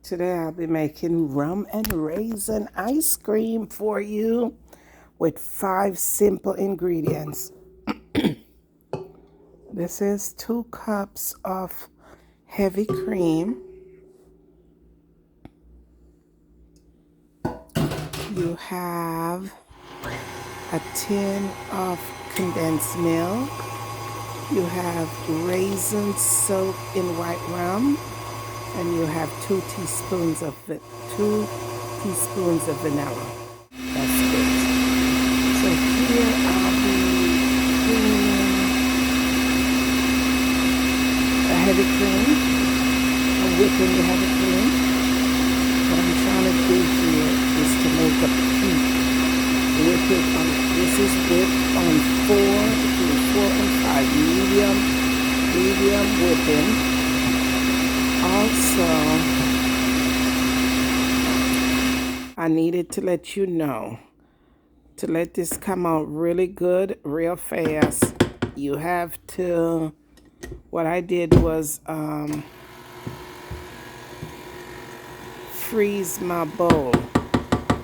Today I'll be making rum and raisin ice cream for you with 5 simple ingredients. This is 2 cups of heavy cream. You have a tin of condensed milk. You have raisins soaked in white rum, and you have 2 teaspoons of vanilla. That's it. So here I'll be creaming a heavy cream. I'm whipping the heavy cream. What I'm trying to do here is to make a peak. Whip it on. This is whipped on 4 and 5 medium whipping. Also, I needed to let you know, to let this come out really good, real fast, you have to, what I did was freeze my bowl.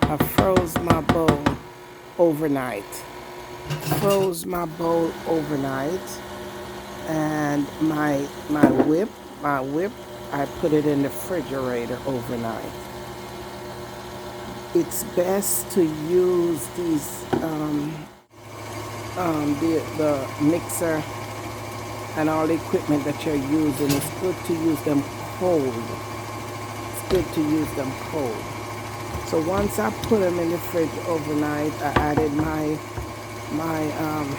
I froze my bowl overnight. And my whip, I put it in the refrigerator overnight. It's best to use these the mixer and all the equipment that you're using. It's good to use them cold. So once I put them in the fridge overnight, I added my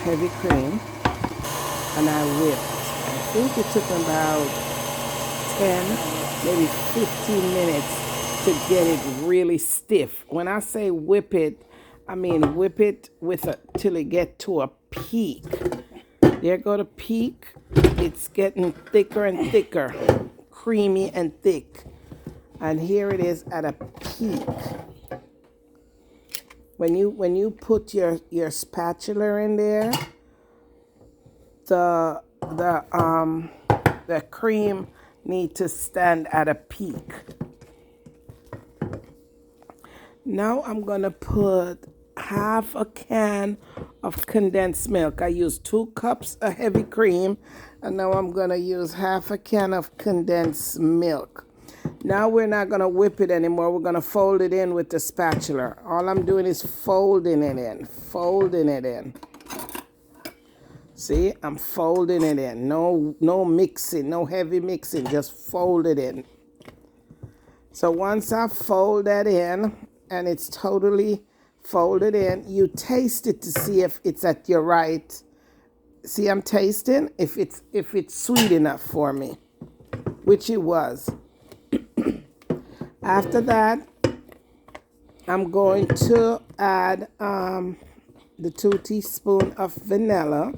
heavy cream and I whipped. I think it took about 10, maybe 15 minutes to get it really stiff. When I say whip it, I mean whip it till it get to a peak. There go the peak. It's getting thicker and thicker, creamy and thick. And here it is at a peak. When you put your spatula in there, the cream need to stand at a peak. Now I'm gonna put half a can of condensed milk. I used 2 cups of heavy cream, and now I'm gonna use half a can of condensed milk. Now we're not gonna whip it anymore. We're gonna fold it in with the spatula. All I'm doing is folding it in. See, I'm folding it in. No mixing, no heavy mixing, just fold it in. So once I fold that in and it's totally folded in, you taste it to see if it's at your right. See, I'm tasting if it's sweet enough for me, which it was. After that, I'm going to add the 2 teaspoons of vanilla.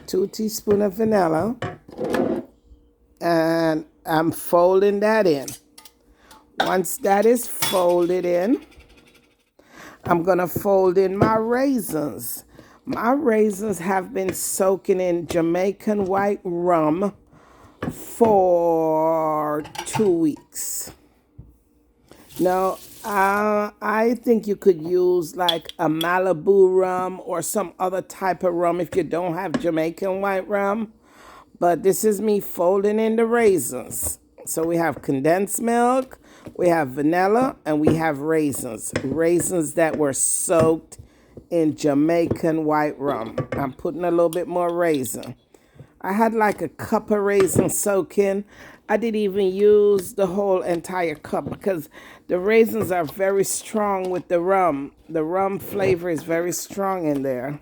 2 teaspoons of vanilla. And I'm folding that in. Once that is folded in, I'm going to fold in my raisins. My raisins have been soaking in Jamaican white rum for 2 weeks. Now, I think you could use like a Malibu rum or some other type of rum if you don't have Jamaican white rum. But this is me folding in the raisins. So we have condensed milk, we have vanilla, and we have raisins. Raisins that were soaked in Jamaican white rum. I'm putting a little bit more raisin. I had like a cup of raisins soaking. I didn't even use the whole entire cup because the raisins are very strong with the rum. The rum flavor is very strong in there.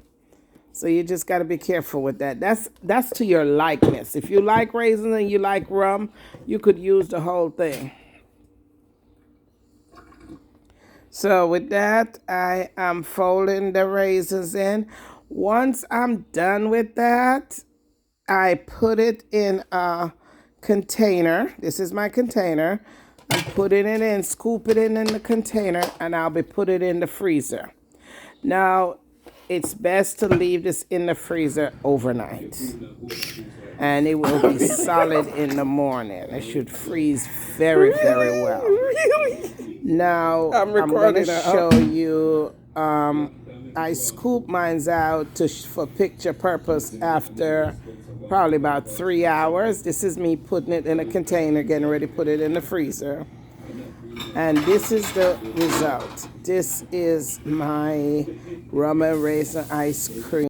So you just got to be careful with that. That's to your likeness. If you like raisins and you like rum, you could use the whole thing. So with that, I am folding the raisins in. Once I'm done with that, I put it in a container. This is my container. I'm putting it in, scoop it in the container, and I'll be putting it in the freezer. Now, it's best to leave this in the freezer overnight. And it will be solid in the morning. It should freeze very, very well. Now, I'm going to show you, I scoop mine out for picture purpose after probably about 3 hours. This is me putting it in a container, getting ready to put it in the freezer. And this is the result. This is my rum and raisin ice cream.